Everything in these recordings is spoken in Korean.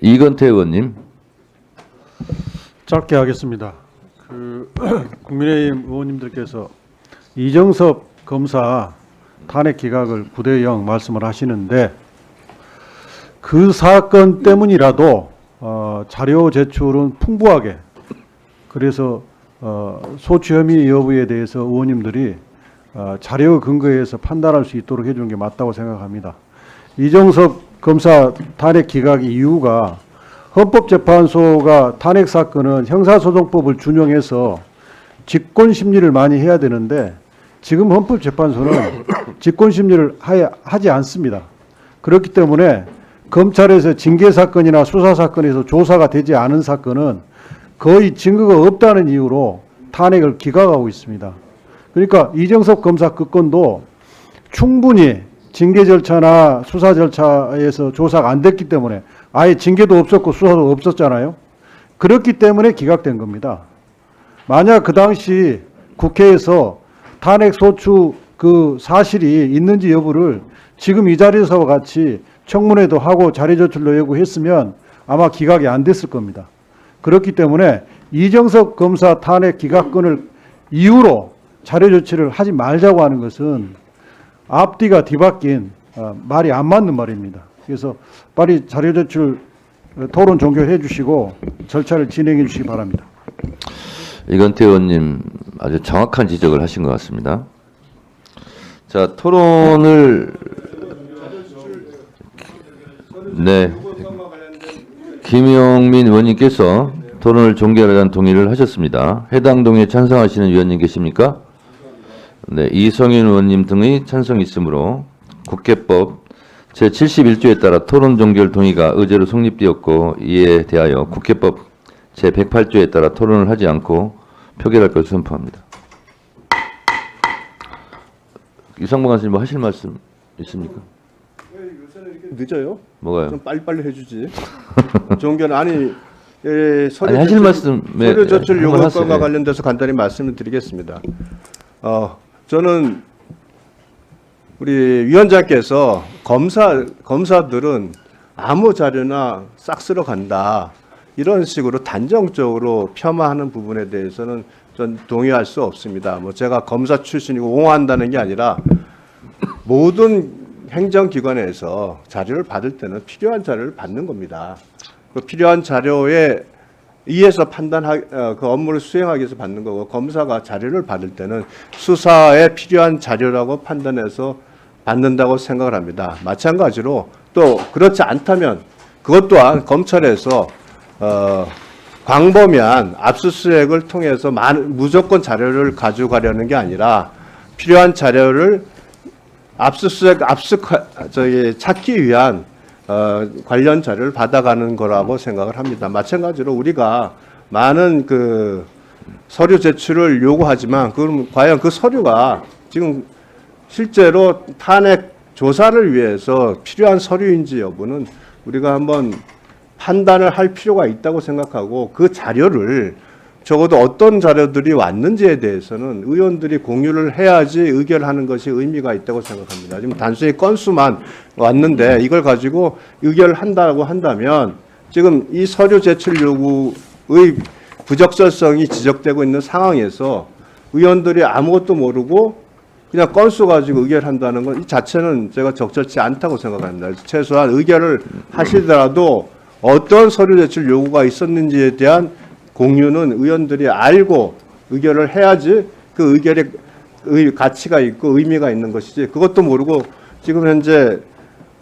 이건태 의원님. 짧게 하겠습니다. 국민의힘 의원님들께서 이정섭 검사 탄핵 기각을 9대0 말씀을 하시는데 그 사건 때문이라도 자료 제출은 풍부하게, 그래서 소추 혐의 여부에 대해서 의원님들이 자료 근거에서 판단할 수 있도록 해주는 게 맞다고 생각합니다. 이정섭 검사 탄핵 기각의 이유가 헌법재판소가 탄핵 사건은 형사소송법을 준용해서 직권심리를 많이 해야 되는데 지금 헌법재판소는 직권심리를 하지 않습니다. 그렇기 때문에 검찰에서 징계사건이나 수사사건에서 조사가 되지 않은 사건은 거의 증거가 없다는 이유로 탄핵을 기각하고 있습니다. 그러니까 이정섭 검사 그 건도 충분히 징계 절차나 수사 절차에서 조사가 안 됐기 때문에, 아예 징계도 없었고 수사도 없었잖아요. 그렇기 때문에 기각된 겁니다. 만약 그 당시 국회에서 탄핵 소추 그 사실이 있는지 여부를 지금 이 자리에서와 같이 청문회도 하고 자료 제출도 요구했으면 아마 기각이 안 됐을 겁니다. 그렇기 때문에 이정섭 검사 탄핵 기각권을 이유로 자료 제출을 하지 말자고 하는 것은 앞뒤가 뒤바뀐 말이 안 맞는 말입니다. 그래서 빨리 자료 제출 토론 종결해 주시고 절차를 진행해 주시기 바랍니다. 이건태 의원님 아주 정확한 지적을 하신 것 같습니다. 자, 토론을 김용민 의원님께서 토론을 종결하자는 동의를 하셨습니다. 해당 동의에 찬성하시는 위원님 계십니까? 네, 이성윤 의원님 등의 찬성이 있으므로 국회법 제71조에 따라 토론 종결 동의가 의제로 성립되었고, 이에 대하여 국회법 제108조에 따라 토론을 하지 않고 표결할 것을 선포합니다. 유상봉 간사님 뭐 하실 말씀 있습니까? 요새는 이렇게 늦어요? 뭐가요? 좀 빨리빨리 해주지. 종결 아니 서류 아니, 하실 말씀 서류 제출 한번 요구권과 하세요. 관련돼서 간단히 말씀을 드리겠습니다. 저는 우리 위원장께서 검사들은 아무 자료나 싹 쓸어 간다, 이런 식으로 단정적으로 폄하하는 부분에 대해서는 전 동의할 수 없습니다. 뭐 제가 검사 출신이고 옹호한다는 게 아니라 모든 행정기관에서 자료를 받을 때는 필요한 자료를 받는 겁니다. 그 필요한 자료에 의해서 그 업무를 수행하기 위해서 받는 거고, 검사가 자료를 받을 때는 수사에 필요한 자료라고 판단해서 받는다고 생각을 합니다. 마찬가지로 또 그렇지 않다면 그것 또한 검찰에서 광범위한 압수수색을 통해서 무조건 자료를 가져가려는 게 아니라 필요한 자료를 찾기 위한 관련 자료를 받아가는 거라고 생각을 합니다. 마찬가지로 우리가 많은 그 서류 제출을 요구하지만 그럼 과연 그 서류가 지금 실제로 탄핵 조사를 위해서 필요한 서류인지 여부는 우리가 한번 판단을 할 필요가 있다고 생각하고, 그 자료를 적어도 어떤 자료들이 왔는지에 대해서는 의원들이 공유를 해야지 의결하는 것이 의미가 있다고 생각합니다. 지금 단순히 건수만 왔는데 이걸 가지고 의결한다고 한다면 지금 이 서류 제출 요구의 부적절성이 지적되고 있는 상황에서 의원들이 아무것도 모르고 그냥 건수 가지고 의결한다는 건 이 자체는 제가 적절치 않다고 생각합니다. 최소한 의결을 하시더라도 어떤 서류 제출 요구가 있었는지에 대한 공유는 의원들이 알고 의결을 해야지 그 의결의 가치가 있고 의미가 있는 것이지, 그것도 모르고 지금 현재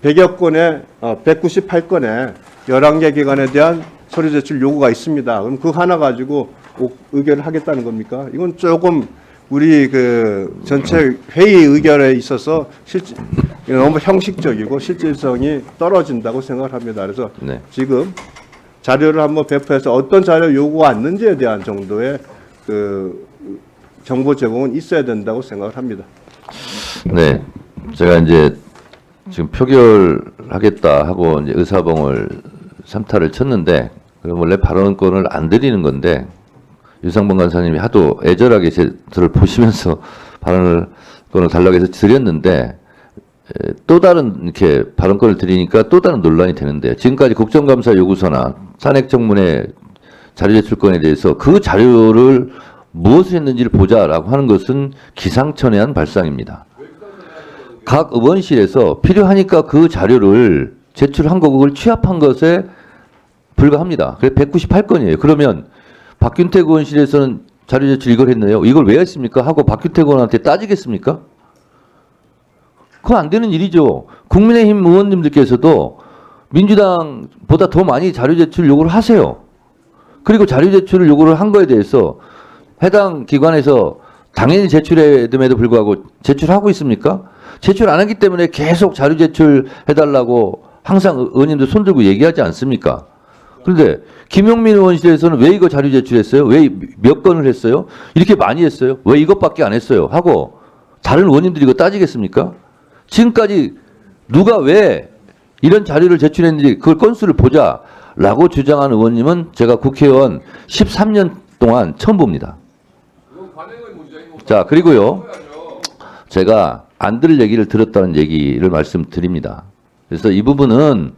100여 건에 198건에 11개 기관에 대한 서류 제출 요구가 있습니다. 그럼 그 하나 가지고 의결을 하겠다는 겁니까? 이건 조금 우리 그 전체 회의 의결에 있어서 너무 형식적이고 실질성이 떨어진다고 생각을 합니다. 그래서 네. 지금 자료를 한번 배포해서 어떤 자료 요구가 왔는지에 대한 정도의 그 정보 제공은 있어야 된다고 생각을 합니다. 네, 제가 이제 지금 표결하겠다 하고 이제 의사봉을 3타를 쳤는데, 그럼 원래 발언권을 안 드리는 건데 유상봉 간사님이 하도 애절하게 저를 보시면서 발언권을 달라고 해서 드렸는데, 또 다른 이렇게 발언권을 드리니까 또 다른 논란이 되는데 지금까지 국정감사 요구서나 탄핵청문회 자료 제출권에 대해서 그 자료를 무엇을 했는지를 보자라고 하는 것은 기상천외한 발상입니다. 각 의원실에서 필요하니까 그 자료를 제출한 거고 그걸 취합한 것에 불과합니다. 그래서 198건이에요. 그러면 박균택 의원실에서는 자료 제출 이걸 했네요. 이걸 왜 했습니까? 하고 박균택 의원한테 따지겠습니까? 그건 안 되는 일이죠. 국민의힘 의원님들께서도 민주당보다 더 많이 자료 제출 요구를 하세요. 그리고 자료 제출을 요구를 한 거에 대해서 해당 기관에서 당연히 제출해야 됨에도 불구하고 제출하고 있습니까? 제출 안 했기 때문에 계속 자료 제출해달라고 항상 의원님들 손들고 얘기하지 않습니까? 그런데 김용민 의원실에서는 왜 이거 자료 제출했어요? 왜 몇 건을 했어요? 이렇게 많이 했어요? 왜 이것밖에 안 했어요? 하고 다른 의원님들이 이거 따지겠습니까? 지금까지 누가 왜 이런 자료를 제출했는지 그걸 건수를 보자라고 주장하는 의원님은 제가 국회의원 13년 동안 처음 봅니다. 자, 그리고요. 제가 안 들을 얘기를 들었다는 얘기를 말씀드립니다. 그래서 이 부분은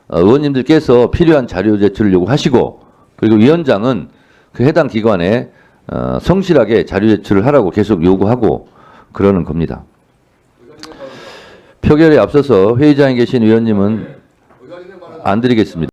의원님들께서 필요한 자료 제출을 요구하시고 그리고 위원장은 그 해당 기관에 성실하게 자료 제출을 하라고 계속 요구하고 그러는 겁니다. 표결에 앞서서 회의장에 계신 위원님은 안 드리겠습니다.